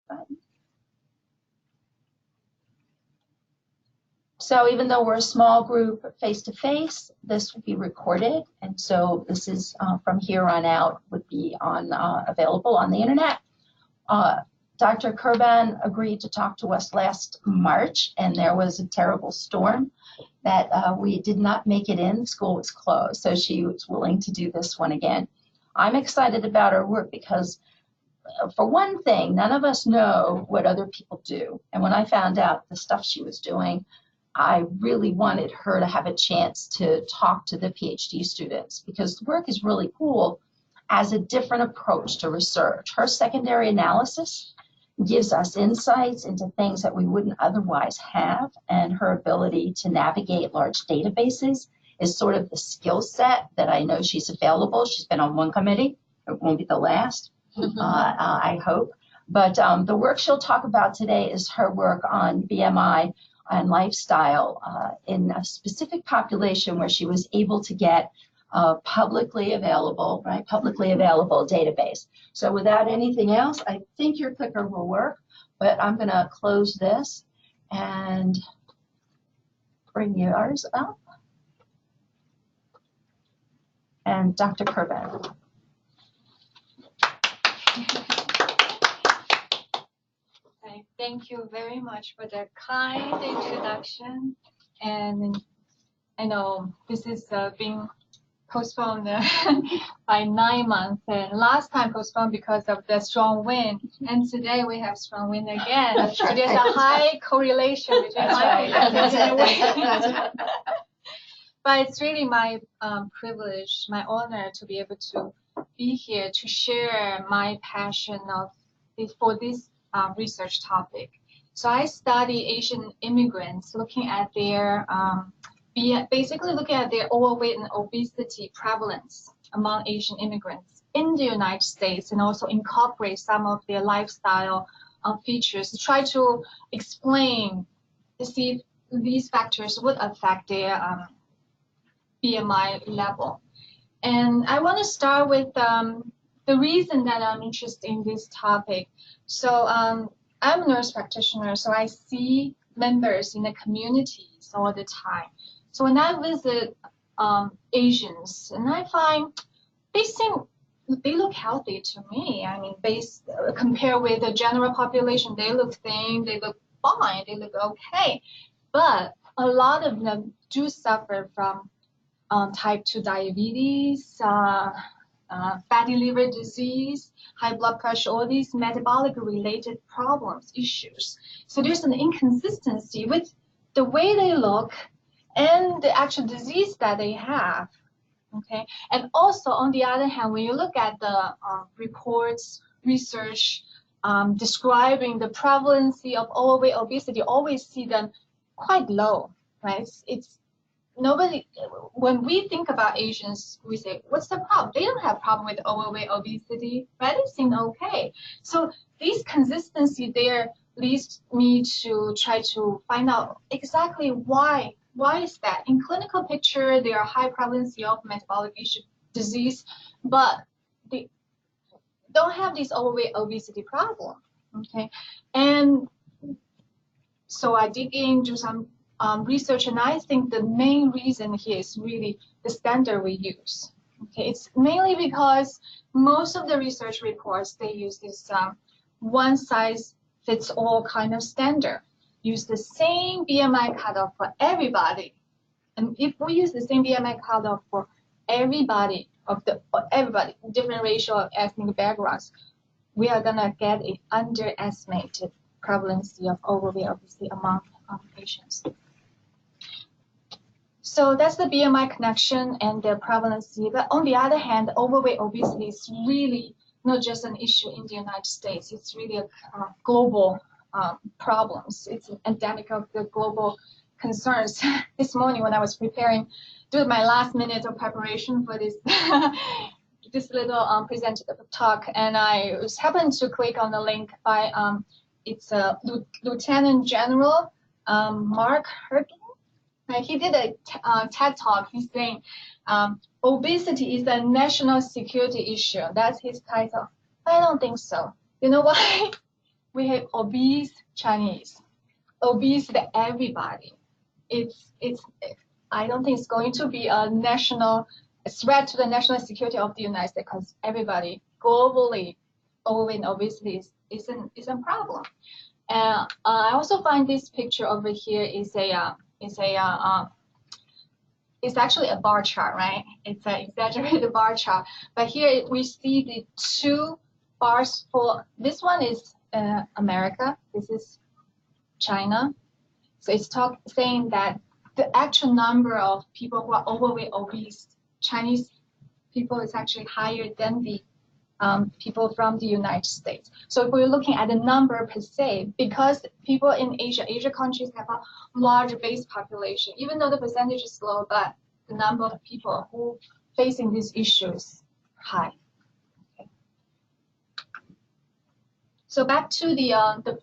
button. So even though we're a small group face-to-face, this will be recorded. And so this is from here on out would be on available on the internet. Dr. Kuerban agreed to talk to us last March, and there was a terrible storm that we did not make it in. School was closed, so she was willing to do this one again. I'm excited about her work because, for one thing, none of us know what other people do. And when I found out the stuff she was doing, I really wanted her to have a chance to talk to the PhD students, because the work is really cool as a different approach to research. Her secondary analysis gives us insights into things that we wouldn't otherwise have, and her ability to navigate large databases is sort of the skill set that I know she's available. She's been on one committee. It won't be the last, I hope. But the work she'll talk about today is her work on BMI and lifestyle in a specific population where she was able to get a publicly available database. So without anything else, I think your clicker will work, but I'm going to close this and bring yours up. And Dr. Kuerban. Thank you very much for the kind introduction. And I know this is being postponed by 9 months, and last time postponed because of the strong wind, and today we have strong wind again. That's right. There's a high correlation between That's and right. wind. But it's really my privilege, my honor to be able to be here to share my passion for this research topic. So I study Asian immigrants, looking at their basically looking at their overweight and obesity prevalence among Asian immigrants in the United States, and also incorporate some of their lifestyle features to try to explain to see if these factors would affect their BMI level. And I want to start with the reason that I'm interested in this topic. So I'm a nurse practitioner, so I see members in the communities all the time. So when I visit Asians, and I find they look healthy to me. I mean, compared with the general population, they look thin, they look fine, they look okay. But a lot of them do suffer from type 2 diabetes, fatty liver disease, high blood pressure, all these metabolic related problems, issues. So there's an inconsistency with the way they look and the actual disease that they have, okay? And also, on the other hand, when you look at the reports, research describing the prevalence of overweight, obesity, you always see them quite low, right? It's nobody, when we think about Asians, we say, what's the problem? They don't have problem with overweight, obesity, right? They seem okay. So this consistency there leads me to try to find out exactly why is that? In clinical picture, there are high prevalence of metabolic issue, disease, but they don't have this overweight, obesity problem, okay? And so I dig into some research, and I think the main reason here is really the standard we use. Okay, it's mainly because most of the research reports, they use this one-size-fits-all kind of standard. Use the same BMI cutoff for everybody, and if we use the same BMI cutoff for everybody different racial or ethnic backgrounds, we are gonna get an underestimated prevalence of overweight, obesity among patients. So that's the BMI connection and the prevalence. But on the other hand, overweight, obesity is really not just an issue in the United States. It's really a global problems. It's an endemic of the global concerns. This morning when I was preparing, doing my last minute of preparation for this this little presentative talk, and I happened to click on the link by it's Lieutenant General Mark Hergen. He did a TED talk. He's saying obesity is a national security issue. That's his title. I don't think so. You know why? we have obese Chinese, obese to everybody. I don't think it's going to be a national threat to the national security of the United States because everybody globally overweight and obesity is a problem. And I also find this picture over here is it's actually a bar chart, right? It's an exaggerated bar chart. But here we see the two bars for, this one is America, this is China. So it's saying that the actual number of people who are overweight, obese, Chinese people is actually higher than the people from the United States. So if we're looking at the number per se, because people in Asia countries have a large base population, even though the percentage is low, but the number of people who facing these issues high. Okay. So back to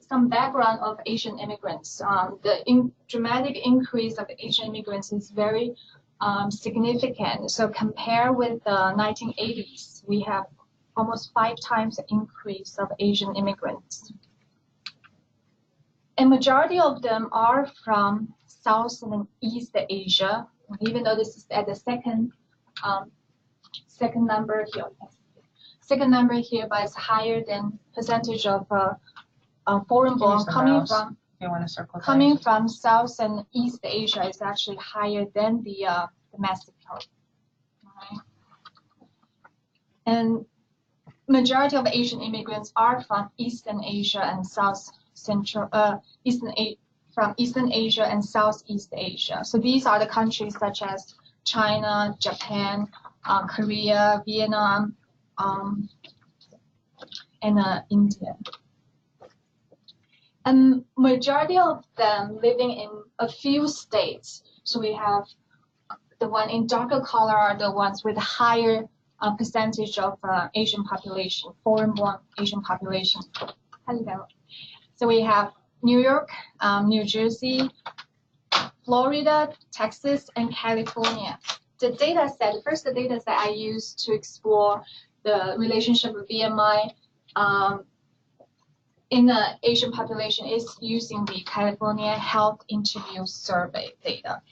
some background of Asian immigrants. The dramatic increase of Asian immigrants is very significant. So compare with the 1980s, we have almost 5 times the increase of Asian immigrants. A majority of them are from South and East Asia, even though this is at the second number here. Second number here, but it's higher than percentage of foreign-born coming from South and East Asia is actually higher than the Mexico. Right? And majority of Asian immigrants are from Eastern Asia and from Eastern Asia and Southeast Asia. So these are the countries such as China, Japan, Korea, Vietnam, and India. And majority of them living in a few states. So we have the one in darker color are the ones with higher percentage of Asian population, foreign-born Asian population. Hello. So we have New York, New Jersey, Florida, Texas, and California. The data set, first the data set I used to explore the relationship of BMI in the Asian population is using the California Health Interview Survey data.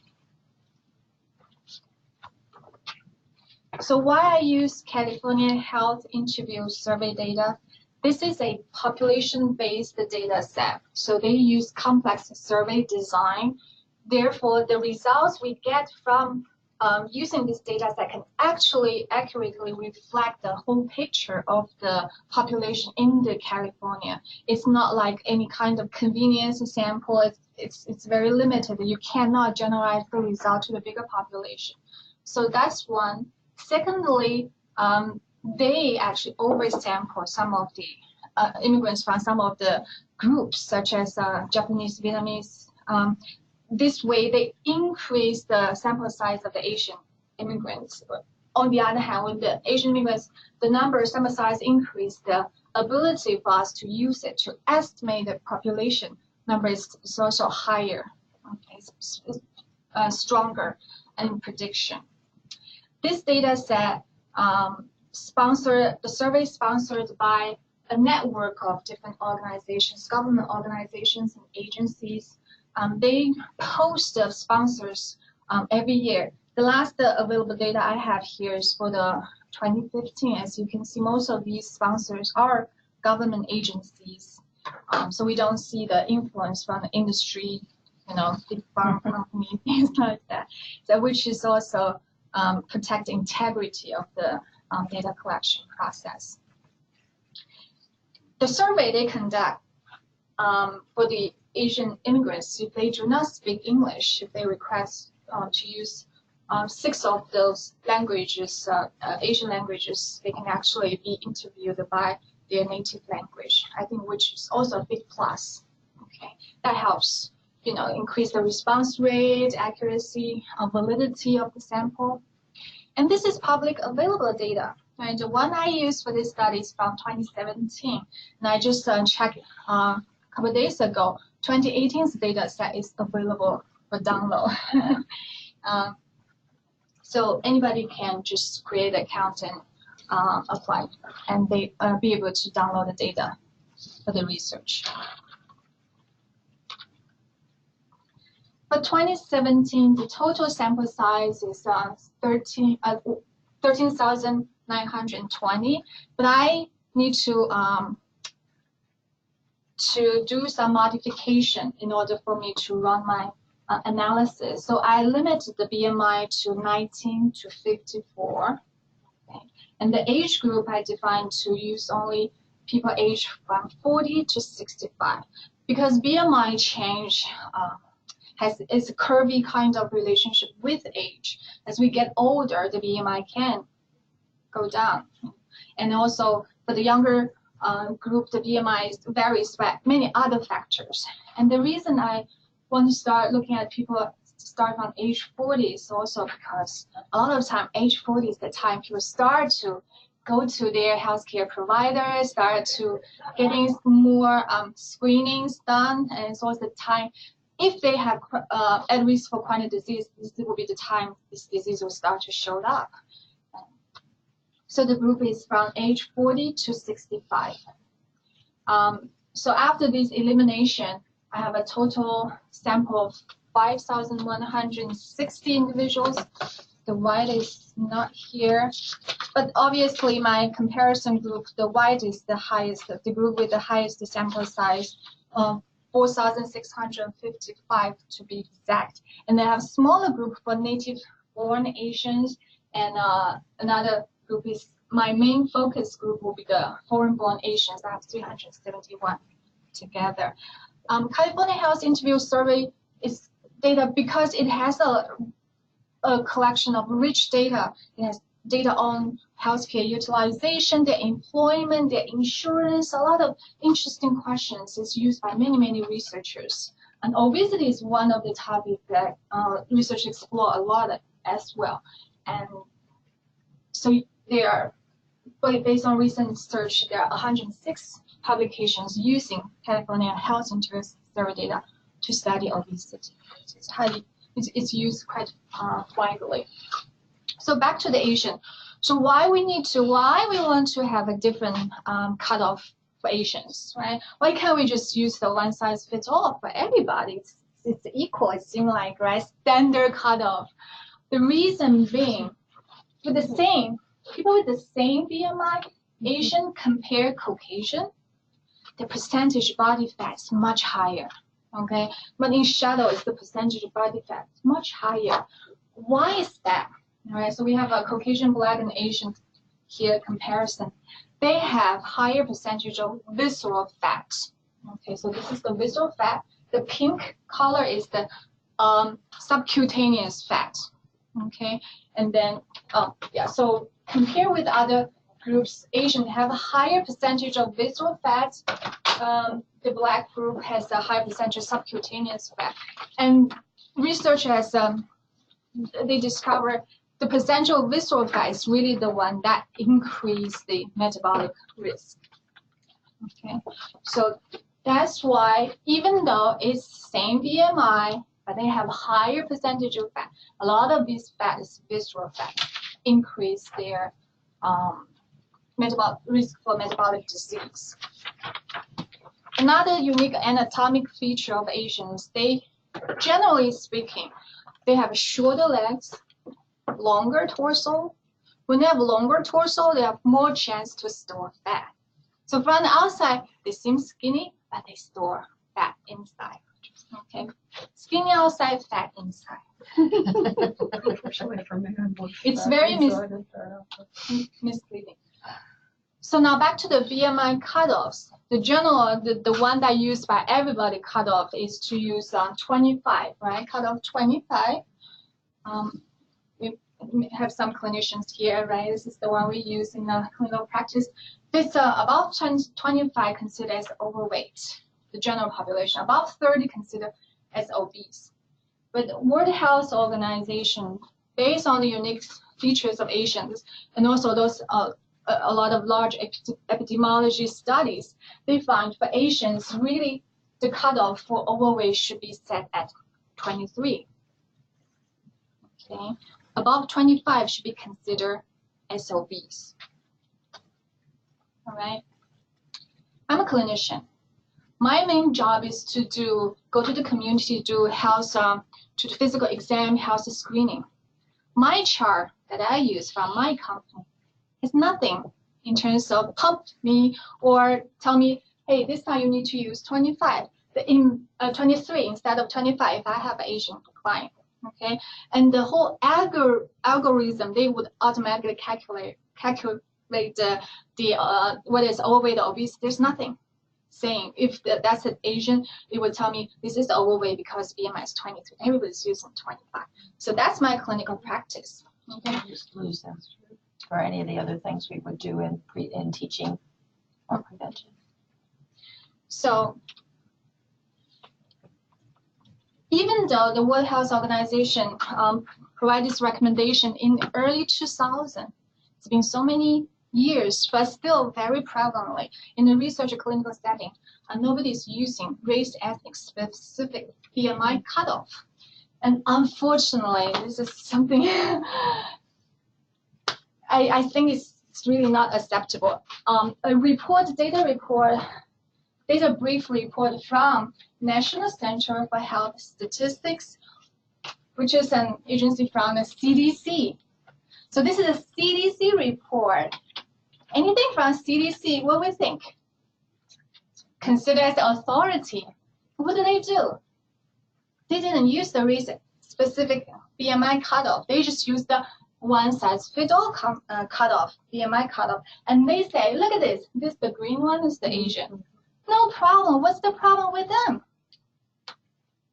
So why I use California Health Interview Survey data? This is a population-based data set. So they use complex survey design. Therefore, the results we get from using this data set can actually accurately reflect the whole picture of the population in the California. It's not like any kind of convenience sample. It's very limited. You cannot generalize the result to the bigger population. So that's one. Secondly, they actually oversample some of the immigrants from some of the groups, such as Japanese, Vietnamese. This way, they increase the sample size of the Asian immigrants. On the other hand, with the Asian immigrants, the number sample size increase, the ability for us to use it to estimate the population number is also higher, okay, stronger in prediction. This data set the survey sponsored by a network of different organizations, government organizations and agencies. They post the sponsors every year. The last available data I have here is for the 2015. As you can see, most of these sponsors are government agencies. So we don't see the influence from the industry, big pharma company, things like that. So which is also protect the integrity of the data collection process. The survey they conduct for the Asian immigrants, if they do not speak English, if they request to use 6 of those languages, Asian languages, they can actually be interviewed by their native language, I think, which is also a big plus. Okay, that helps, increase the response rate, accuracy, validity of the sample. And this is public available data. Right? The one I used for this study is from 2017, and I just checked a couple of days ago. 2018's data set is available for download. So anybody can just create an account and apply, and they be able to download the data. for the research. For 2017, the total sample size is 13,920, but I need to do some modification in order for me to run my analysis. So I limited the BMI to 19 to 54. Okay. And the age group I defined to use only people aged from 40 to 65. Because BMI change is a curvy kind of relationship with age. As we get older, the BMI can go down. And also for the younger group, the BMI varies by many other factors. And the reason I want to start looking at people start from age 40 is also because a lot of time, age 40 is the time people start to go to their healthcare providers, start to getting more screenings done, and it's also the time, if they have at risk for chronic disease, this will be the time this disease will start to show up. So the group is from age 40 to 65. So after this elimination, I have a total sample of 5,160 individuals. The white is not here, but obviously my comparison group, the white is the highest, the group with the highest sample size, 4,655 to be exact. And I have a smaller group for native-born Asians, and another group is, my main focus group will be the foreign-born Asians. I have 371 together. California Health Interview Survey is data because it has a collection of rich data. It has data on healthcare utilization, their employment, their insurance, a lot of interesting questions. It's used by many, many researchers. And obesity is one of the topics that research explore a lot as well. And so there are, based on recent research, there are 106 publications using California Health Interview Survey data to study obesity. It's used quite widely. So back to the Asian. So why we want to have a different cutoff for Asians, right? Why can't we just use the one size fits all for everybody? It's equal, it seems like, right? Standard cutoff. The reason being, with the same, people with the same BMI, Asian compared Caucasian, the percentage body fat is much higher, okay? But in shadow, it's the percentage of body fat much higher. Why is that? All right, so we have a Caucasian, Black, and Asian here comparison. They have higher percentage of visceral fat. Okay, so this is the visceral fat. The pink color is the subcutaneous fat. Okay, and then, so compare with other groups, Asian have a higher percentage of visceral fat. The Black group has a higher percentage of subcutaneous fat. And research has, they discovered the percentage of visceral fat is really the one that increase the metabolic risk. Okay, so that's why even though it's same BMI, but they have higher percentage of fat, a lot of this fat is visceral fat, increase their metabolic risk for metabolic disease. Another unique anatomic feature of Asians, they, generally speaking, they have shorter legs, longer torso. When they have longer torso, they have more chance to store fat. So from the outside, they seem skinny, but they store fat inside. Okay, skinny outside, fat inside. It's very misleading. So now back to the BMI cutoffs. The general, the one that used by everybody cutoff is to use 25, right? Cutoff 25. We have some clinicians here, right? This is the one we use in clinical practice. This about 25 considered as overweight, the general population. About 30 considered as obese. But World Health Organization, based on the unique features of Asians and also those a lot of large epidemiology studies, they find for Asians, really the cutoff for overweight should be set at 23. Okay, above 25 should be considered as obese. All right, I'm a clinician. My main job is to go to the community, do health, to the physical exam, health screening. My chart that I use from my company is nothing in terms of pump me or tell me, hey, this time you need to use 25, in 23 instead of 25 if I have an Asian client, okay? And the whole algorithm, they would automatically calculate what is overweight or obese. There's nothing saying if that's an Asian, it would tell me this is overweight because BMI is 23. Everybody's using 25. So that's my clinical practice. Okay. Just lose them for any of the other things we would do in teaching or prevention. So even though the World Health Organization provided this recommendation in early 2000, it's been so many years, but still very prevalently in the research or clinical setting, nobody's using race ethnic specific BMI cutoff. And unfortunately, this is something I think it's really not acceptable. A data brief report from National Center for Health Statistics, which is an agency from the CDC. So this is a CDC report. Anything from CDC, what we think? Considered as authority. What do? They didn't use the race-specific BMI cutoff. They just used the one-size-fits-all cutoff, BMI cutoff. And they say, look at this. This, the green one, is the Asian. No problem. What's the problem with them?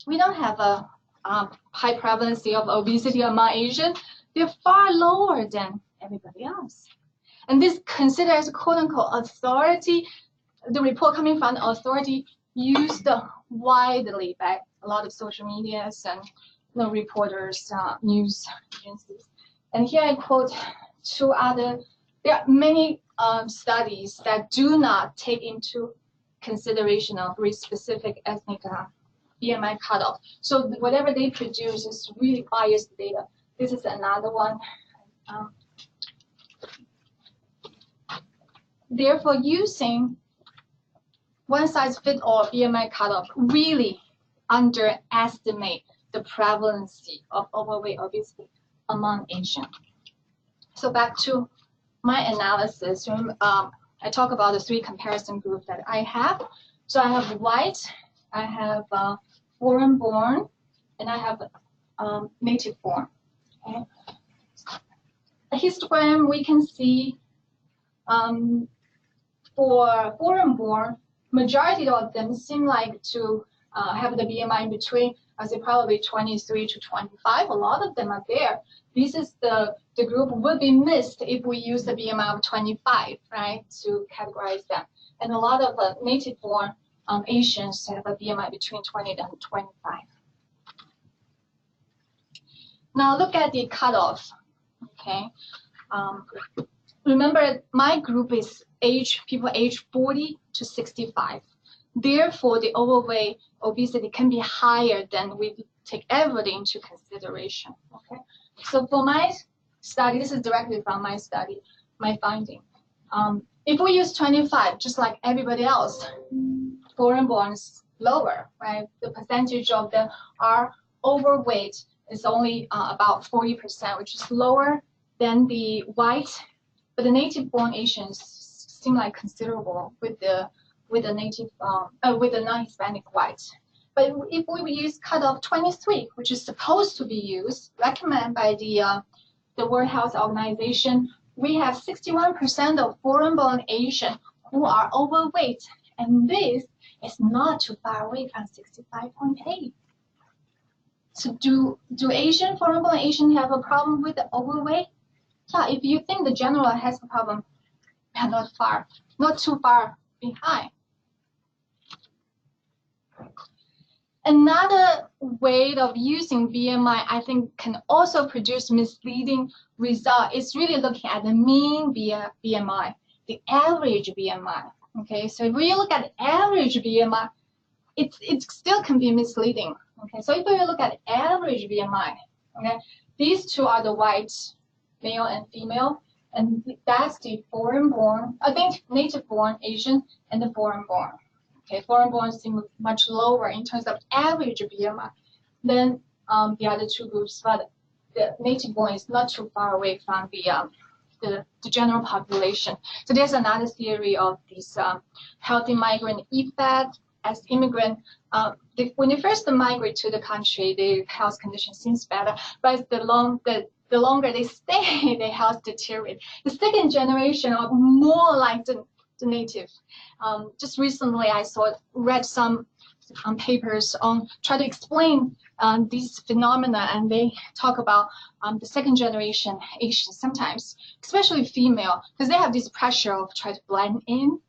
We don't have a high prevalence of obesity among Asian. They're far lower than everybody else. And this considered as quote-unquote authority, the report coming from the authority used widely by a lot of social medias and reporters, news agencies. And here I quote two other, there are many studies that do not take into consideration of race-specific ethnic BMI cutoff. So whatever they produce is really biased data. This is another one. Therefore, using one-size-fits-all BMI cutoff really underestimate the prevalence of overweight obesity among Asian. So back to my analysis, I talk about the three comparison groups that I have. So I have white, I have foreign-born, and I have native-born. Okay. The histogram we can see for foreign-born, majority of them seem like to have the BMI in between, I say probably 23 to 25. A lot of them are there. This is the group would be missed if we use the BMI of 25, right, to categorize them. And a lot of native-born Asians have a BMI between 20 and 25. Now look at the cutoff, okay? Remember, my group is people age 40 to 65. Therefore, the overweight obesity can be higher than we take everything into consideration, okay? So for my study, this is directly from my study, my finding. If we use 25, just like everybody else, foreign-born is lower, right? The percentage of them are overweight is only about 40%, which is lower than the white. But the native-born Asians seem like considerable with the non-Hispanic whites. But if we use cutoff 23, which is supposed to be used, recommended by the World Health Organization, we have 61% of foreign-born Asian who are overweight, and this is not too far away from 65.8. So do foreign-born Asian have a problem with the overweight? Yeah, if you think the general has a problem, not too far behind. Another way of using BMI, I think, can also produce misleading result. Is really looking at the mean BMI, the average BMI. Okay, so if we look at average BMI, it still can be misleading. Okay, so if we look at average BMI, okay, these two are the white, male and female, and that's the foreign-born, I think native-born Asian and the foreign-born. Okay, foreign-born seem much lower in terms of average BMI than the other two groups, but the native-born is not too far away from the general population. So there's another theory of this healthy migrant effect. As immigrant, when they first migrate to the country, their health condition seems better, but the longer they stay, their health deteriorates. The second generation are more like the native. Just recently, I read some papers on try to explain these phenomena, and they talk about the second generation Asians sometimes, especially female, because they have this pressure of trying to blend in,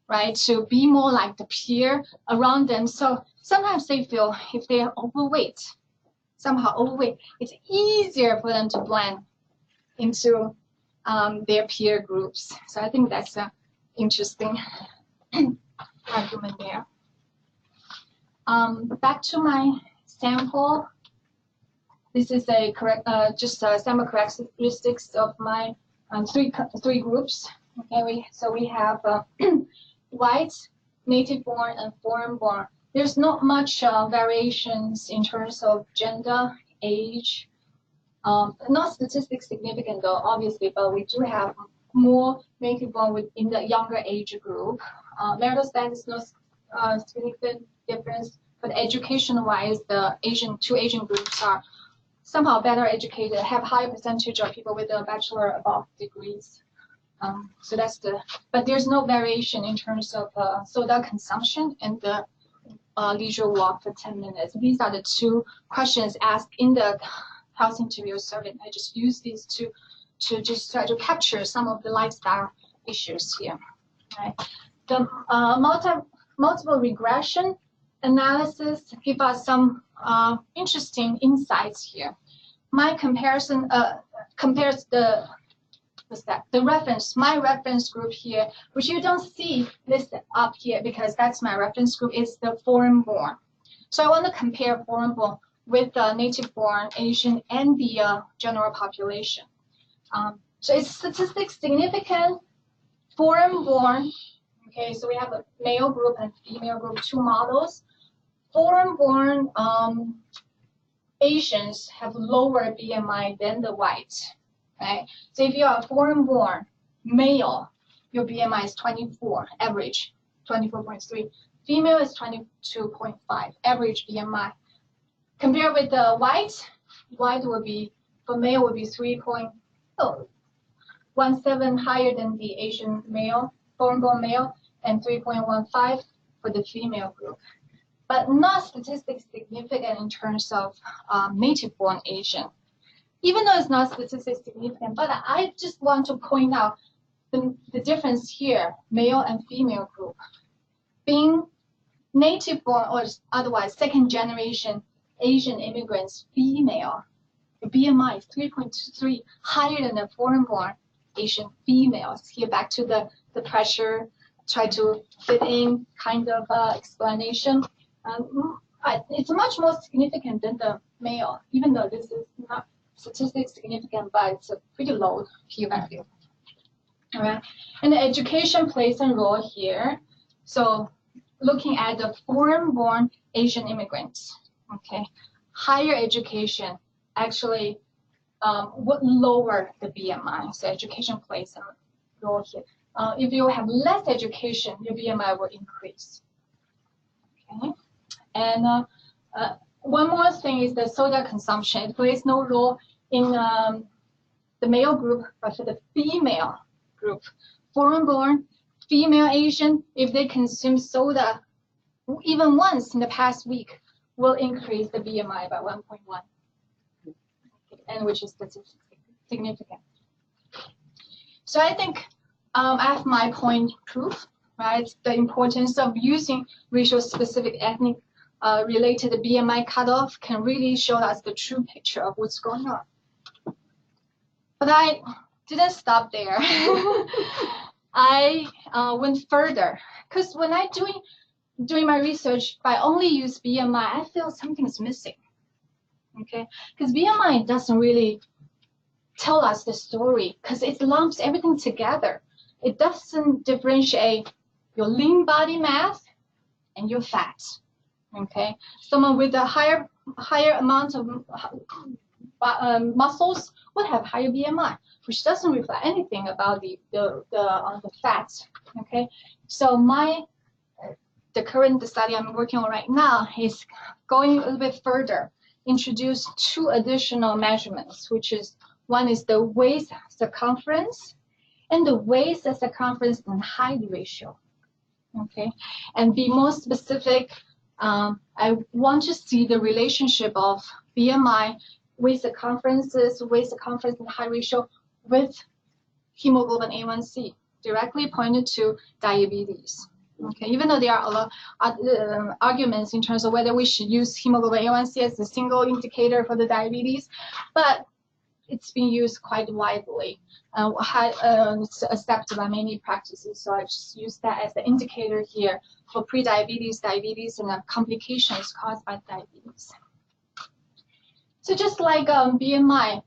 right, to be more like the peer around them. So sometimes they feel if they are somehow overweight, it's easier for them to blend into their peer groups. So I think that's an interesting argument there. Back to my sample. This is just sample characteristics of my three groups. Okay, so we have white, native-born, and foreign-born. There's not much variations in terms of gender, age. Not statistically significant though, obviously, but we do have more native-born in the younger age group. Marital status, no significant difference, but education-wise, the two Asian groups are somehow better educated, have higher percentage of people with a bachelor above degrees. So that's but there's no variation in terms of soda consumption and the leisure walk for 10 minutes. These are the two questions asked in the health interview survey. I just use these to just try to capture some of the lifestyle issues here. Right. The multiple regression analysis give us some interesting insights here. My comparison compares my reference group here, which you don't see listed up here because that's my reference group, is the foreign-born. So I want to compare foreign-born with the native-born Asian and the general population. So it's statistics significant. Foreign-born, okay, so we have a male group and female group, two models. Foreign-born Asians have lower BMI than the white. Right? So if you are foreign-born male, your BMI is 24, average 24.3. Female is 22.5, average BMI. Compared with the white would be, for male would be 3.17 higher than the Asian male, foreign-born male, and 3.15 for the female group. But not statistically significant in terms of native-born Asian. Even though it's not statistically significant, but I just want to point out the difference here, male and female group. Being native-born or otherwise second-generation Asian immigrants, female, the BMI is 3.23, higher than the foreign-born Asian females. Here back to the pressure, try to fit in kind of explanation. It's much more significant than the male, even though this is not statistically significant, but it's a pretty low p-value. All right, and the education plays a role here. So looking at the foreign-born Asian immigrants, okay, higher education actually would lower the BMI. So education plays a role here. If you have less education, your BMI will increase. Okay, and one more thing is the soda consumption. It plays no role in the male group, but for the female group. Foreign-born, female Asian, if they consume soda even once in the past week, will increase the BMI by 1.1, and which is statistically significant. So I think I have my point proof, right? The importance of using racial-specific ethnic related BMI cutoff can really show us the true picture of what's going on. But I didn't stop there. I went further, because when I doing my research, if I only use BMI, I feel something's missing. Okay, because BMI doesn't really tell us the story, because it lumps everything together. It doesn't differentiate your lean body mass and you're fat. Okay, someone with a higher amount of muscles would have higher BMI, which doesn't reflect anything about the fat. Okay, so the current study I'm working on right now is going a little bit further, introduce 2 additional measurements, which is one is the waist circumference and the waist circumference and height ratio. Okay, and be more specific, I want to see the relationship of BMI, waist circumference and height ratio with hemoglobin A1C, directly pointed to diabetes. Okay, even though there are a lot of arguments in terms of whether we should use hemoglobin A1C as a single indicator for the diabetes, but it's been used quite widely. It's accepted by many practices, so I just use that as the indicator here for pre-diabetes, diabetes, and complications caused by diabetes. So just like BMI,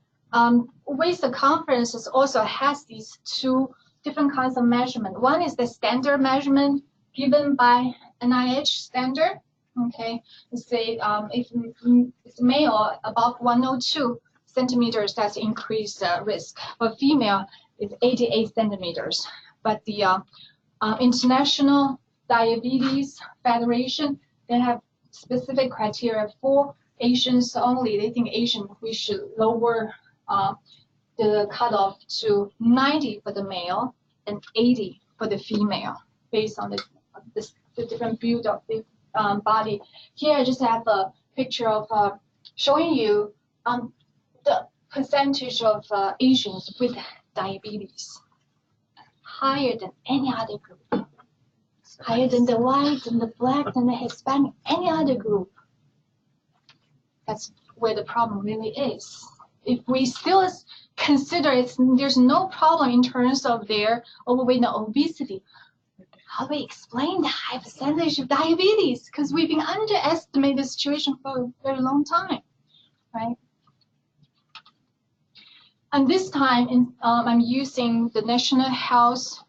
waist circumference also has these 2 different kinds of measurement. One is the standard measurement given by NIH standard. Okay, say if it's male above 102 centimeters, that's increased risk. For female, it's 88 centimeters. But the International Diabetes Federation, they have specific criteria for Asians only. They think Asian, we should lower the cutoff to 90 for the male and 80 for the female, based on the different build of the body. Here I just have a picture of showing you the percentage of Asians with diabetes, higher than any other group, higher than the white and the black and the Hispanic, any other group. That's where the problem really is. If we still consider there's no problem in terms of their overweight and obesity, how do we explain the high percentage of diabetes? Because we've been underestimating the situation for a very long time, right? And this time, I'm using the National Health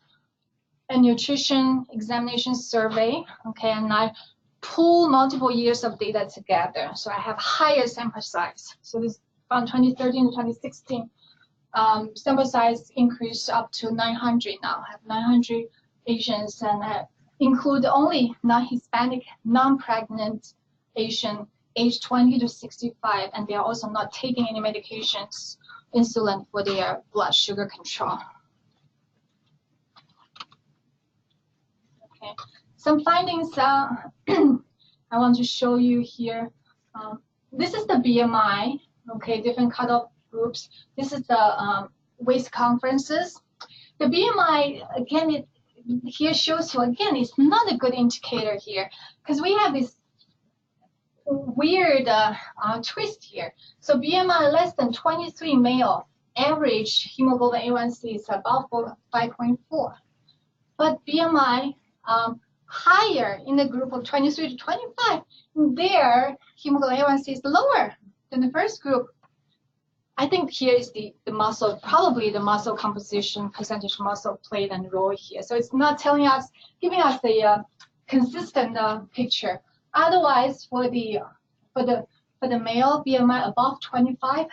and Nutrition Examination Survey, okay, and I pull multiple years of data together, so I have higher sample size. So this from 2013 to 2016, sample size increased up to 900 now. I have 900 Asians, and I include only non-Hispanic, non-pregnant Asian, age 20 to 65, and they are also not taking any medications, insulin for their blood sugar control. Okay, some findings I want to show you here. This is the BMI, okay, different cutoff groups. This is the waist circumferences. The BMI, again, it here shows you, again, it's not a good indicator here, because we have this weird twist here. So BMI less than 23 male, average hemoglobin A1C is about 5.4. But BMI higher in the group of 23 to 25, their hemoglobin A1C is lower than the first group. I think here is the muscle, probably the muscle composition, percentage muscle played a role here. So it's not telling us, giving us a consistent picture. Otherwise, for the male BMI above 25,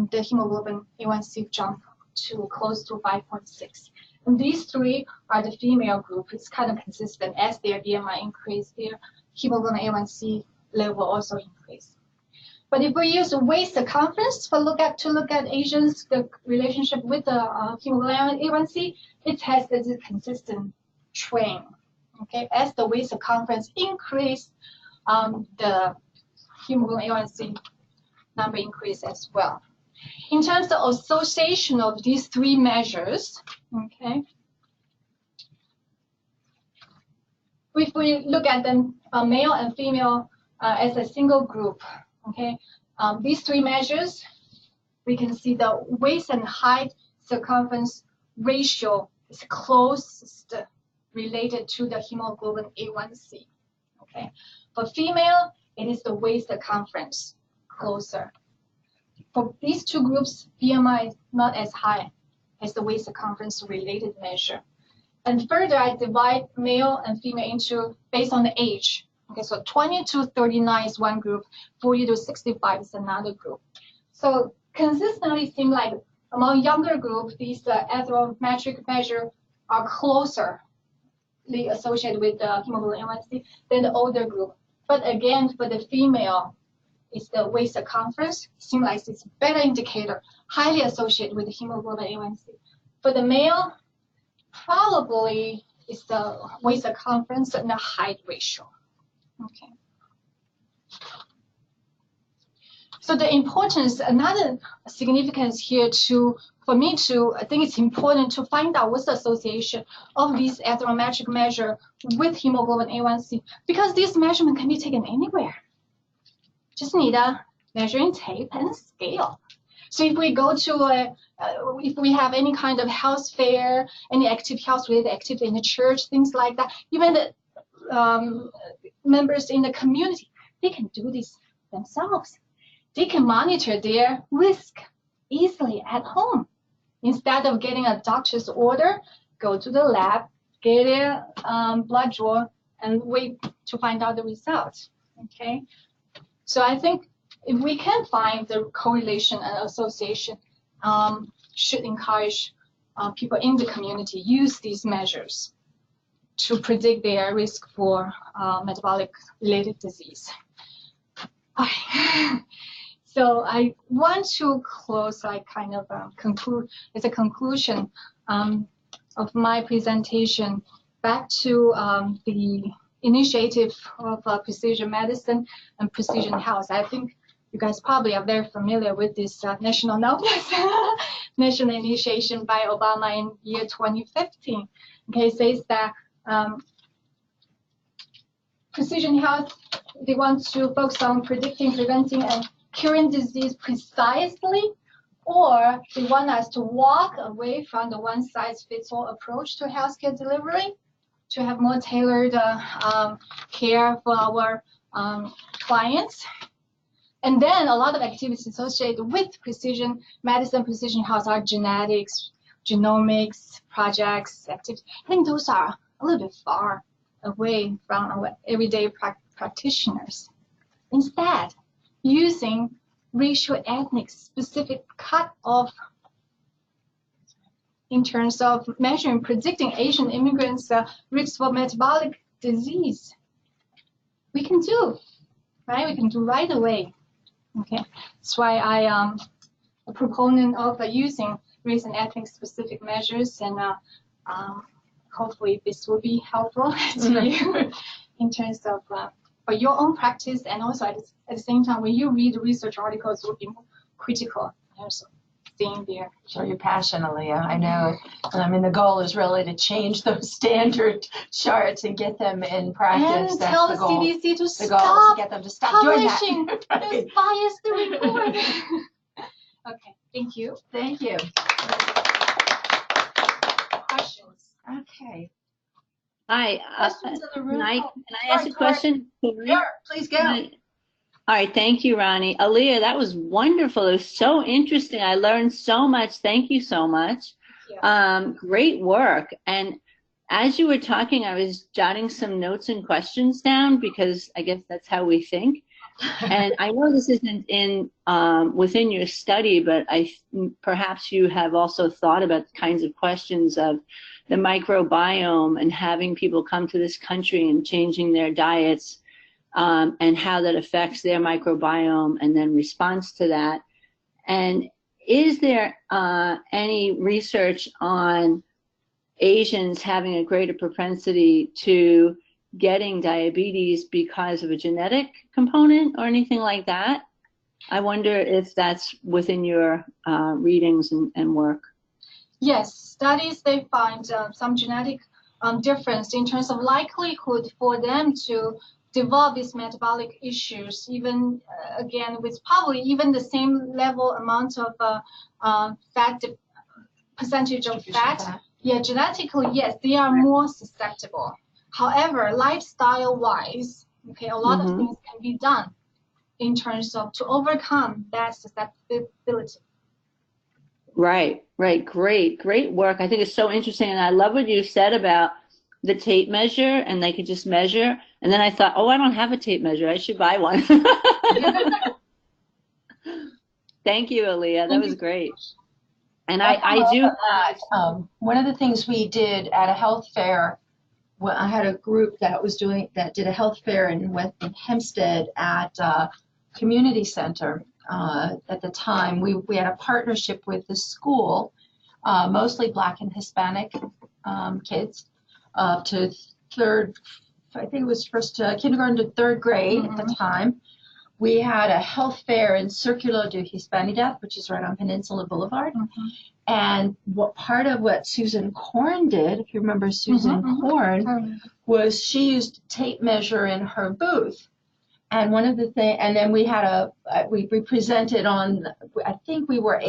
the hemoglobin A1C jump to close to 5.6. And these 3 are the female group. It's kind of consistent. As their BMI increase, their hemoglobin A1C level also increase. But if we use the waist circumference to look at Asians, the relationship with the hemoglobin A1C, it has this consistent trend. Okay, as the waist circumference increase, the hemoglobin A1C number increase as well. In terms of association of these 3 measures, okay, if we look at them, male and female as a single group, okay, these 3 measures, we can see the waist and height circumference ratio is closest related to the hemoglobin A1C. Okay, for female, it is the waist circumference closer. For these 2 groups, BMI is not as high as the waist circumference related measure. And further, I divide male and female into based on the age. Okay, so 20 to 39 is one group, 40 to 65 is another group. So consistently seem like among younger groups, these anthropometric measures are closer associated with hemoglobin A1C than the older group. But again, for the female, it's the waist circumference. Seems like it's a better indicator, highly associated with the hemoglobin A1C. For the male, probably it's the waist circumference and the height ratio. Okay. So the importance, another significance here for me I think it's important to find out what's the association of these anthropometric measure with hemoglobin A1C, because this measurement can be taken anywhere. Just need a measuring tape and a scale. So if we go to if we have any kind of health fair, any health-related activity in the church, things like that, even the members in the community, they can do this themselves. They can monitor their risk easily at home. Instead of getting a doctor's order, go to the lab, get a blood draw, and wait to find out the results. Okay, so I think if we can find the correlation and association, should encourage people in the community use these measures to predict their risk for metabolic-related disease. So I want to close, like kind of conclude, as a conclusion of my presentation, back to the initiative of precision medicine and precision health. I think you guys probably are very familiar with this national initiation by Obama in year 2015. Okay, it says that precision health, they want to focus on predicting, preventing, and curing disease precisely, or they want us to walk away from the one-size-fits-all approach to healthcare delivery, to have more tailored care for our clients. And then a lot of activities associated with precision medicine, precision health are genetics, genomics, projects, activities. I think those are a little bit far away from our everyday practitioners. Instead, using racial ethnic specific cutoff in terms of measuring, predicting Asian immigrants' risk for metabolic disease, we can do, right? We can do right away. Okay, that's why I am a proponent of using race and ethnic specific measures, and hopefully this will be helpful to you in terms of for your own practice, and also at the same time when you read research articles, will be more critical in terms of seeing there. Show your passion, Aliya. I know. I mean, the goal is really to change those standard charts and get them in practice. And that's tell the goal. CDC to The stop goal is to get them to stop doing publishing that. this biased report. Okay, thank you. Thank you. Questions? Okay. Hi, Questions in the room? can I Sorry, ask a question? Sure, please go. All right, thank you, Ronnie. Aliya, that was wonderful. It was so interesting. I learned so much. Thank you so much. Great work. And as you were talking, I was jotting some notes and questions down because I guess that's how we think. And I know this isn't in within your study, but perhaps you have also thought about the kinds of questions of the microbiome and having people come to this country and changing their diets, and how that affects their microbiome and then response to that. And is there any research on Asians having a greater propensity to getting diabetes because of a genetic component or anything like that? I wonder if that's within your readings and work. Yes, studies, they find some genetic difference in terms of likelihood for them to develop these metabolic issues, even again with probably even the same level amount of fat, percentage of fat. Yeah, genetically, yes, they are more susceptible. However, lifestyle-wise, okay, a lot of things can be done in terms of to overcome that susceptibility. Right. Great work. I think it's so interesting. And I love what you said about the tape measure, and they could just measure. And then I thought, oh, I don't have a tape measure. I should buy one. Thank you, Aliya. That was great. And I do. One of the things we did at a health fair, well, I had a group that did a health fair in Hempstead at a community center. At the time, we had a partnership with the school, mostly Black and Hispanic kids, to third, I think it was kindergarten to third grade at the time. We had a health fair in Círculo de Hispanidad, which is right on Peninsula Boulevard. And part of what Susan Korn did, if you remember Susan Korn, was she used a tape measure in her booth. And one of the things, and then we had we presented on, I think we were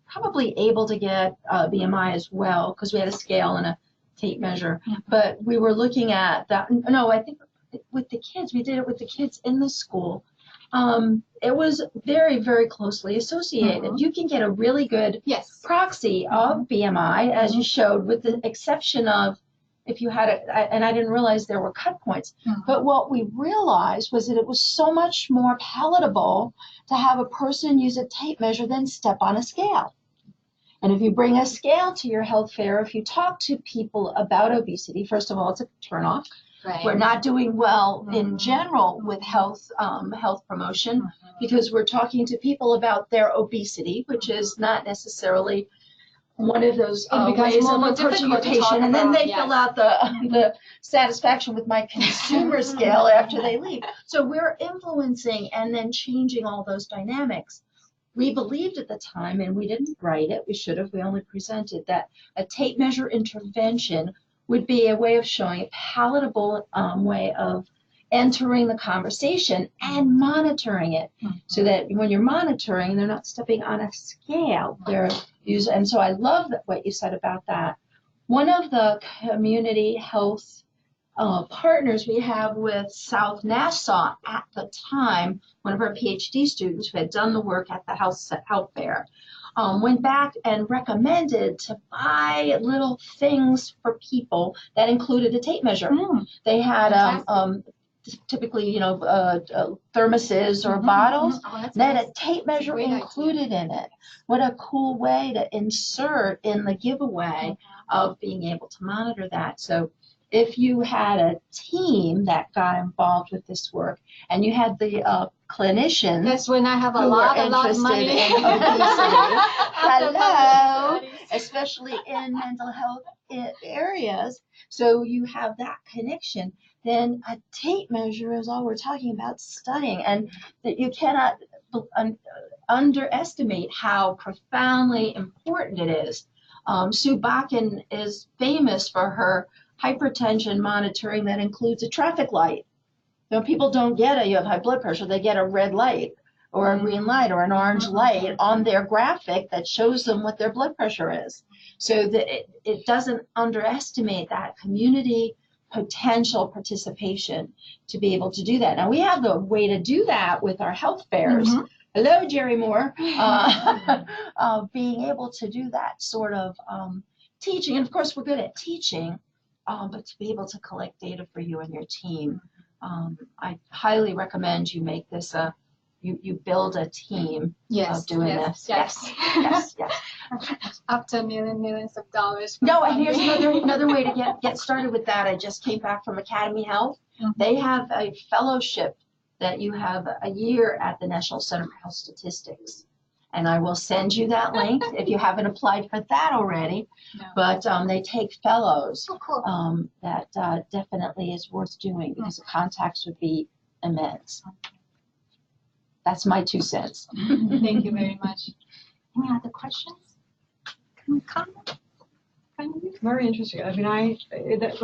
probably able to get BMI as well, because we had a scale and a tape measure. But we were looking at that, no, I think with the kids, we did it with the kids in the school. It was very, very closely associated. You can get a really good proxy of BMI, as you showed, with the exception of if you had and I didn't realize there were cut points. But what we realized was that it was so much more palatable to have a person use a tape measure than step on a scale. And if you bring a scale to your health fair, if you talk to people about obesity, first of all, it's a turnoff. Right. We're not doing well in general with health promotion, because we're talking to people about their obesity, which is not necessarily one of those ways of approaching a patient. And then they fill out the satisfaction with my consumer scale after they leave. So we're influencing and then changing all those dynamics. We believed at the time, and we didn't write it, we should have, we only presented, that a tape measure intervention would be a way of showing a palatable way of entering the conversation and monitoring it, so that when you're monitoring, they're not stepping on a scale. And so I love what you said about that. One of the community health partners we have with South Nassau at the time, one of our PhD students who had done the work at the health fair, went back and recommended to buy little things for people that included a tape measure. They had typically, thermoses or bottles that had a tape measure included in it. What a cool way to insert in the giveaway of being able to monitor that. So if you had a team that got involved with this work, and you had the clinicians, that's when I have a lot of money. In obesity. Hello, especially in mental health areas. So you have that connection. Then a tape measure is all we're talking about studying, and that you cannot underestimate how profoundly important it is. Sue Bakken is famous for her hypertension monitoring that includes a traffic light. People don't get you have high blood pressure, they get a red light or a green light or an orange light on their graphic that shows them what their blood pressure is. So that it doesn't underestimate that community potential participation to be able to do that. Now we have the way to do that with our health fairs. Hello, Jerry Moore. Being able to do that sort of teaching, and of course we're good at teaching, but to be able to collect data for you and your team, I highly recommend you make this you build a team of doing this. Yes. After millions of dollars. No, and here's another way to get started with that. I just came back from Academy Health. They have a fellowship that you have a year at the National Center for Health Statistics. And I will send you that link if you haven't applied for that already. No. But they take fellows. Oh, cool. That definitely is worth doing, because the contacts would be immense. That's my 2 cents. Thank you very much. Any other questions? Comment? Very interesting. I mean,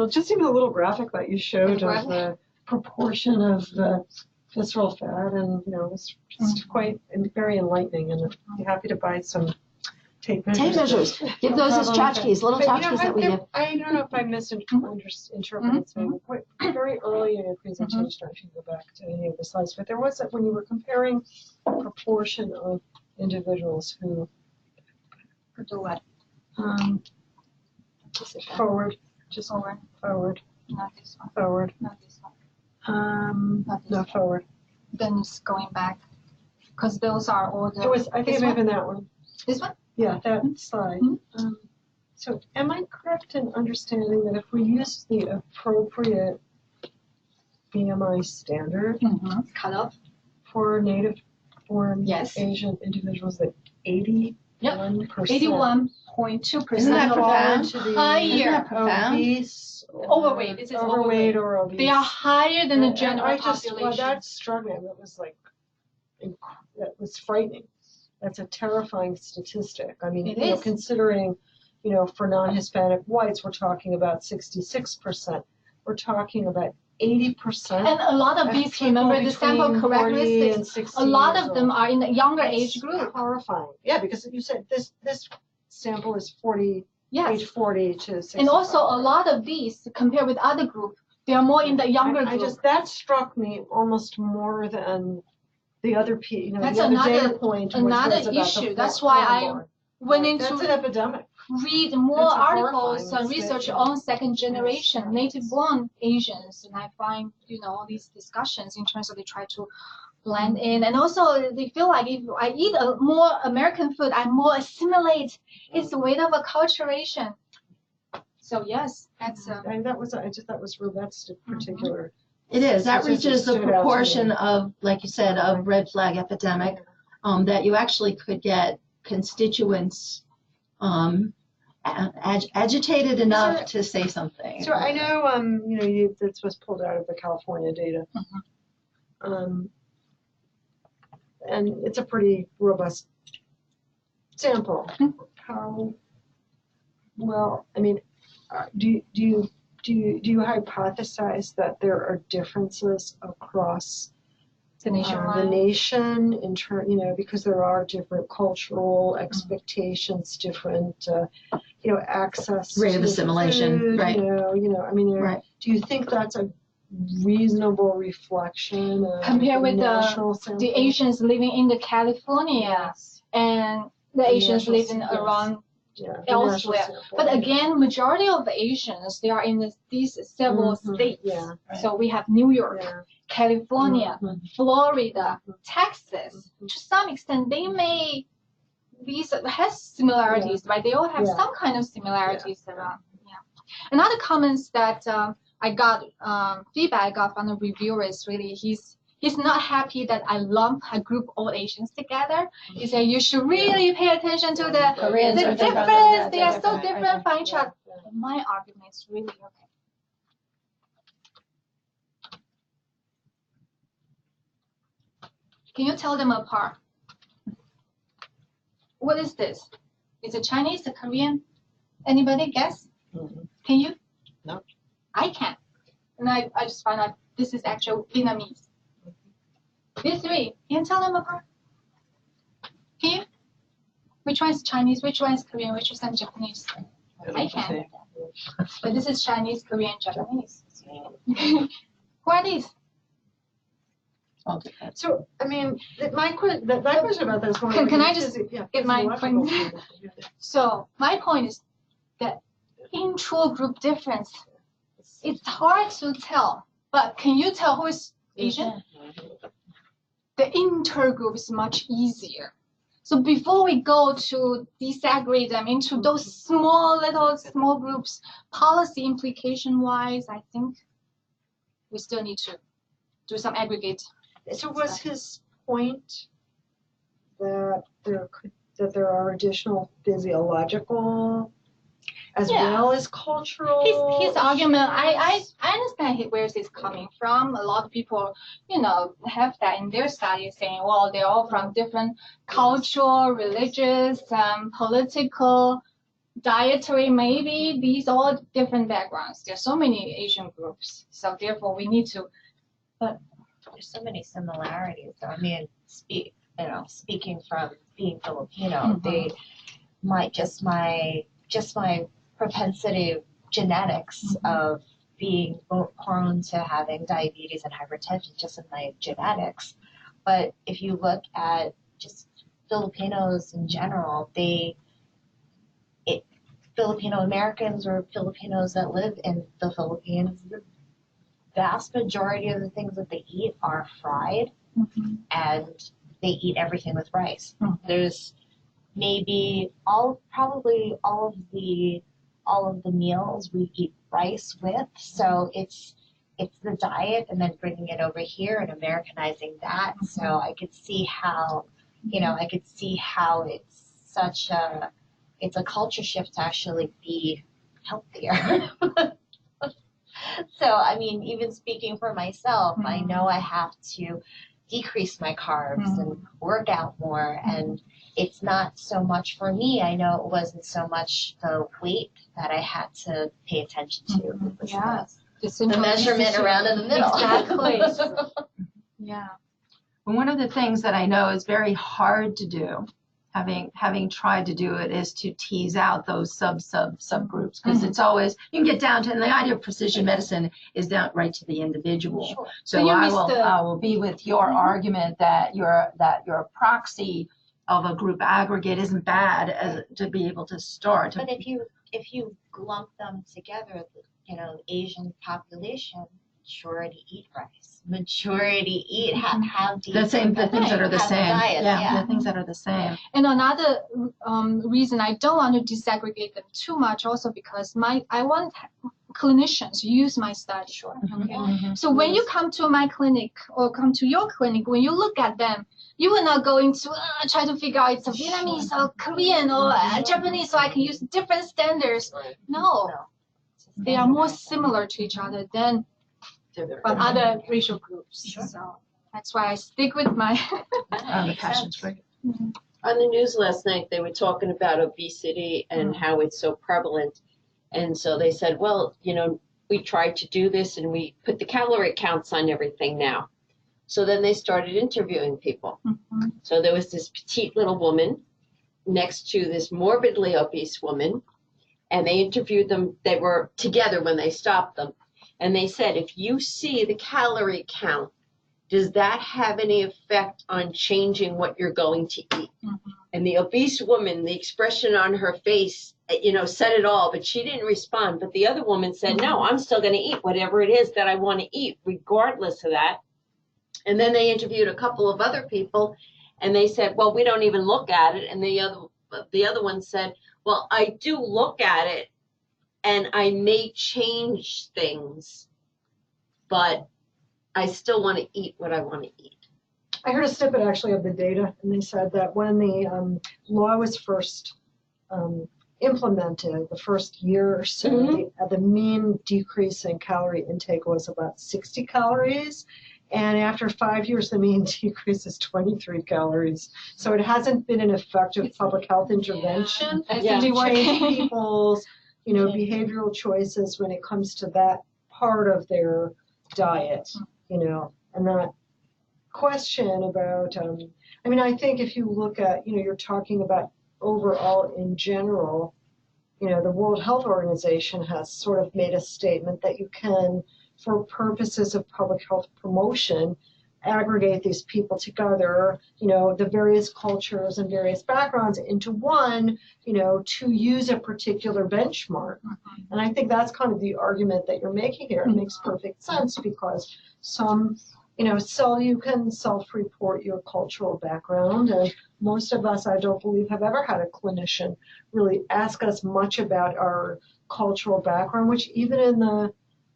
just even a little graphic that you showed of the proportion of the visceral fat, and it's just quite very enlightening, and I'd be happy to buy some tape measures. Tape measures. Give those as tchotchkes, little tchotchkes that we give. I don't know if I misinterpreted something. Very early in your presentation, if you go back to any of the slides, but there was when you were comparing the proportion of individuals who Do what? Forward, just Forward. forward, Not this one. forward. Not this one. No, one. forward. Then it's going back. Because those are all the. It was, I think it may have been that one. This one? Yeah, that slide. So am I correct in understanding that if we use the appropriate BMI standard Cutoff. for native-born Yes. Asian individuals, that 81%? 81.2%. Isn't that profound? Higher. Isn't that profound? Obese, Overweight. This is overweight or obese. They are higher than the general I just, population. well, that struck me. That was like, that was frightening. That's a terrifying statistic. I mean, It you know, is. considering, you know, for non-Hispanic whites, we're talking about 66%. We're talking about 80%. And a lot of these, people remember the between sample 40 characteristics, and 60 a lot years of them old. are in the younger That's age group. horrifying. Yeah, because you said this sample is 40, Yes. age 40 to 65. And also a lot of these, compared with other group, they are more in the younger I group. just, that struck me almost more than the other you know, That's the other another- data point, which another was about issue. the That's why I foreign-born. went That's an into epidemic. read more That's a articles horrifying and research statement. on second generation Yes. native-born Asians, and I find, you know, all these discussions in terms of they try to blend in, and also they feel like if I eat more American food, I more assimilate. It's a way of acculturation. So yes, that's And that was, that's the particular. It is. That It just reaches the stood out to proportion me. of, like you said, of red flag epidemic, that you actually could get constituents agitated enough to say something. So I know, you know, this was pulled out of the California data. And it's a pretty robust sample. How well, I mean, do you hypothesize that there are differences across the nationwide. the nation in you know, because there are different cultural expectations, different you know, access Rate of to assimilation, food, right. you know, I mean, Right. do you think that's a reasonable reflection of Compared with national the sample? Asians living in the California and the Asians national living sample, around Yeah, the elsewhere. national sample. But again, majority of the Asians, they are in these several states. Yeah. So we have New York, Yeah. California, Florida, Texas. To some extent, they may these has similarities, right? They all have some kind of similarities around. Yeah. Another comments that I got feedback I got from the reviewer is really he's not happy that I lump a group all Asians together. He said you should really pay attention to the Koreans are different. difference. They are so Different. different. Fine chart. My argument is really okay. Can you tell them apart? What is this? Is it Chinese or Korean? Anybody guess? Can you? No. I can. And I just found out this is actual Vietnamese. These three, can you tell them apart? Can you? Which one is Chinese? Which one is Korean? Which one is Japanese? I can. But this is Chinese, Korean, Japanese. Who are these? So, I mean, my question about this one. Can I just get my point? So my point is that intra-group difference, it's hard to tell. But can you tell who is Asian? The intergroup is much easier. So before we go to desegregate them into those small groups, policy implication-wise, I think we still need to do some aggregate. So was his point that there are additional physiological as well as cultural? His argument, I understand where he's coming from. A lot of people, have that in their studies saying, well, they're all from different cultural, religious, political, dietary, maybe these all different backgrounds. There's so many Asian groups, so therefore we need to. But there's so many similarities. I mean, speaking from being Filipino, they might just my propensity genetics of being prone to having diabetes and hypertension, just in my genetics. But if you look at just Filipinos in general, they Filipino Americans or Filipinos that live in the Philippines, the vast majority of the things that they eat are fried, and they eat everything with rice. There's maybe probably all of the meals we eat rice with. So it's the diet and then bringing it over here and Americanizing that. So I could see how, it's a culture shift to actually be healthier. So, I mean, even speaking for myself, I know I have to decrease my carbs and work out more. And it's not so much for me. I know it wasn't so much the weight that I had to pay attention to. It was the measurement around in the middle. Exactly. Yeah. One of the things that I know is very hard to do, having tried to do it, is to tease out those subgroups, because it's always, you can get down to, and the idea of precision medicine is down right to the individual. Sure. So I will be with your argument that your proxy of a group aggregate isn't bad as to be able to start. But if you lump them together, the Asian population, majority eat rice, majority have the things that are the same. Diets, the things that are the same. And another reason I don't want to disaggregate them too much, also because I want clinicians use my study. Sure. Okay. So when you come to my clinic or come to your clinic, when you look at them, you are not going to try to figure out it's a Vietnamese or Korean or Japanese, so I can use different standards. No. They are more similar to each other than from other racial groups. Sure. So that's why I stick with my The passion's right. On the news last night, they were talking about obesity and how it's so prevalent. And so they said, well, we tried to do this and we put the calorie counts on everything now. So then they started interviewing people. So there was this petite little woman next to this morbidly obese woman, and they interviewed them. They were together when they stopped them. And they said, if you see the calorie count, does that have any effect on changing what you're going to eat? And the obese woman, the expression on her face, said it all, but she didn't respond. But the other woman said, no, I'm still going to eat whatever it is that I want to eat, regardless of that. And then they interviewed a couple of other people, and they said, well, we don't even look at it. And the other one said, well, I do look at it, and I may change things, but I still want to eat what I want to eat. I heard a snippet actually of the data, and they said that when the law was first implemented, the first year or so, the mean decrease in calorie intake was about 60 calories. And after 5 years, the mean decrease is 23 calories. So it hasn't been an effective public health intervention to change people's behavioral choices when it comes to that part of their diet, and that question about, I think if you look at, you're talking about overall in general, the World Health Organization has sort of made a statement that you can, for purposes of public health promotion, aggregate these people together, the various cultures and various backgrounds into one, to use a particular benchmark. And I think that's kind of the argument that you're making here. It makes perfect sense because some, so you can self-report your cultural background, and most of us, I don't believe, have ever had a clinician really ask us much about our cultural background, which even in the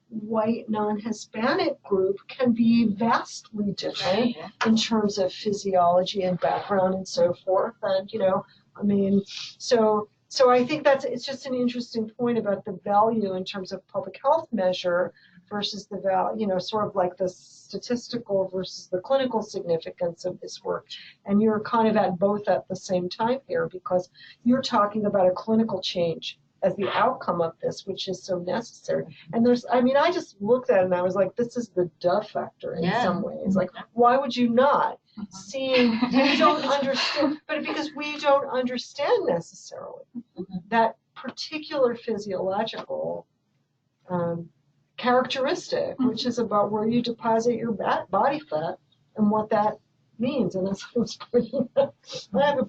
white non-Hispanic group can be vastly different in terms of physiology and background and so forth. And, so I think it's just an interesting point about the value in terms of public health measure versus the value, sort of like the statistical versus the clinical significance of this work. And you're kind of at both at the same time here, because you're talking about a clinical change as the outcome of this, which is so necessary. And I just looked at it and I was like, this is the duh factor in some ways. Like, why would you not? Seeing, you don't understand, but because we don't understand necessarily that particular physiological characteristic, which is about where you deposit your body fat and what that means. And that's what I was pointing out. I have a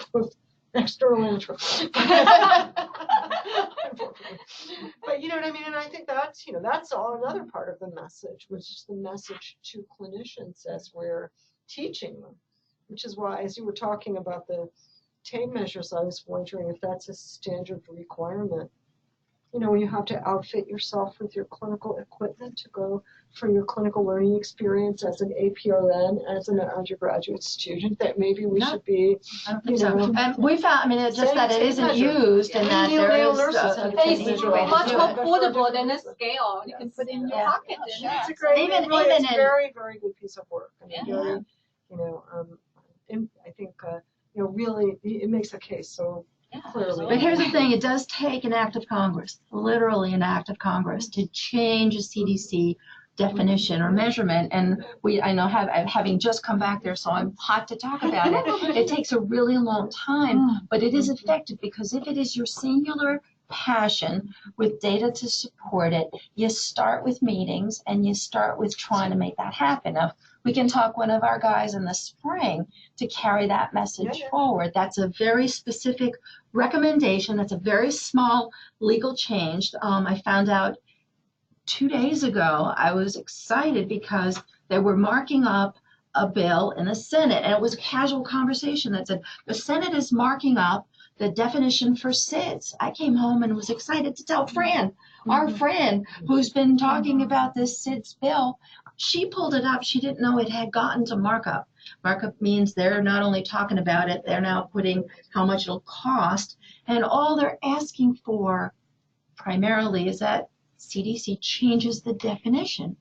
external intro. unfortunately. But you know what I mean? And I think that's, you know, that's all another part of the message, which is the message to clinicians as we're teaching them, which is why, as you were talking about the tape measures, I was wondering if that's a standard requirement. You know, when you have to outfit yourself with your clinical equipment to go for your clinical learning experience as an APRN, as an undergraduate student, that maybe we should be, I don't think you know, so. And we found, I mean, it's just that it isn't used and that there is It's an easy way to much do more it. portable than a scale. You can put in your pocket. And It's a great, Even- really, even it's in- very, very good piece of work. I mean, Yeah. very, you know, I think, you know, really, it makes a case so clearly. But here's the thing, it does take an act of Congress, literally an act of Congress, to change a CDC definition or measurement. And I know having just come back there, so I'm hot to talk about it. It takes a really long time, but it is effective because if it is your singular passion with data to support it, you start with meetings and you start with trying to make that happen. Now, we can talk one of our guys in the spring to carry that message forward. That's a very specific recommendation. That's a very small legal change. I found out 2 days ago. I was excited because they were marking up a bill in the Senate, and it was a casual conversation that said, the Senate is marking up the definition for SIDS. I came home and was excited to tell Fran, our friend who's been talking about this SIDS bill. She pulled it up. She didn't know it had gotten to markup. Markup means they're not only talking about it, they're now putting how much it'll cost. And all they're asking for primarily is that CDC changes the definition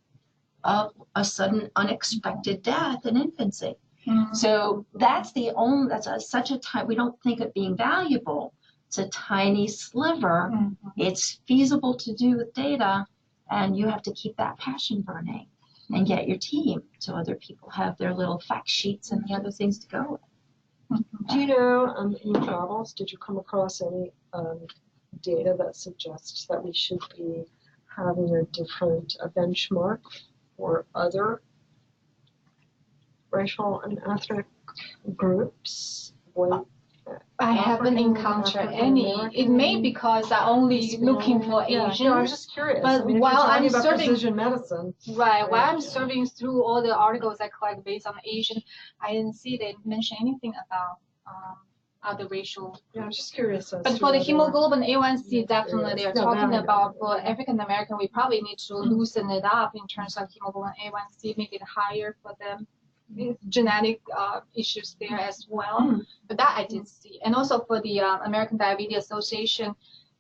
of a sudden unexpected death in infancy. So that's such a time, we don't think it being valuable. It's a tiny sliver. It's feasible to do with data, and you have to keep that passion burning and get your team so other people have their little fact sheets and the other things to go with. Do you know, in your travels, did you come across any data that suggests that we should be having a different benchmark for other racial and ethnic groups? I haven't encountered any. It may be because I'm only looking for Asians. No, I was just curious. But I mean, if while you're talking I'm about serving- precision medicine. Right. While I'm serving through all the articles I collect based on Asian, I didn't see they mention anything about other racial. Yeah, I'm just curious. But for the hemoglobin A1C, definitely they're No, talking that I about know. for African American, we probably need to loosen it up in terms of hemoglobin A1C, make it higher for them. Genetic issues there as well. But that I did see. And also for the American Diabetes Association,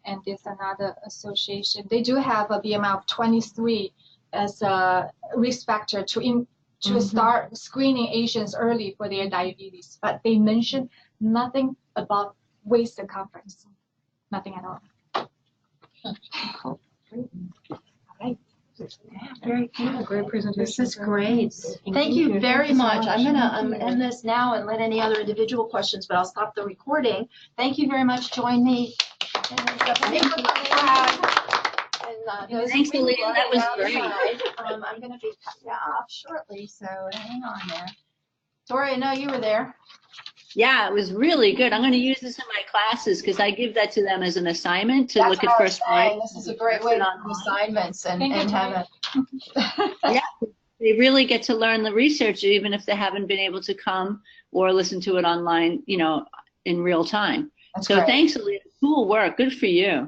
and there's another association, they do have a BMI of 23 as a risk factor to start screening Asians early for their diabetes. But they mentioned nothing about waist circumference. Nothing at all. All right. Yeah, very good. Great presentation. This is great. Thank you very much. I'm gonna end this now and let any other individual questions, but I'll stop the recording. Thank you very much. Join me. Thanks, Aliya. That was great. I'm going to be cutting off shortly, so hang on there. Tori, I know you were there. Yeah, it was really good. I'm going to use this in my classes because I give that to them as an assignment to look at first line. This is a great way to do assignments and have a. Yeah, they really get to learn the research even if they haven't been able to come or listen to it online, in real time. That's So great. thanks, Aliya. Cool work. Good for you.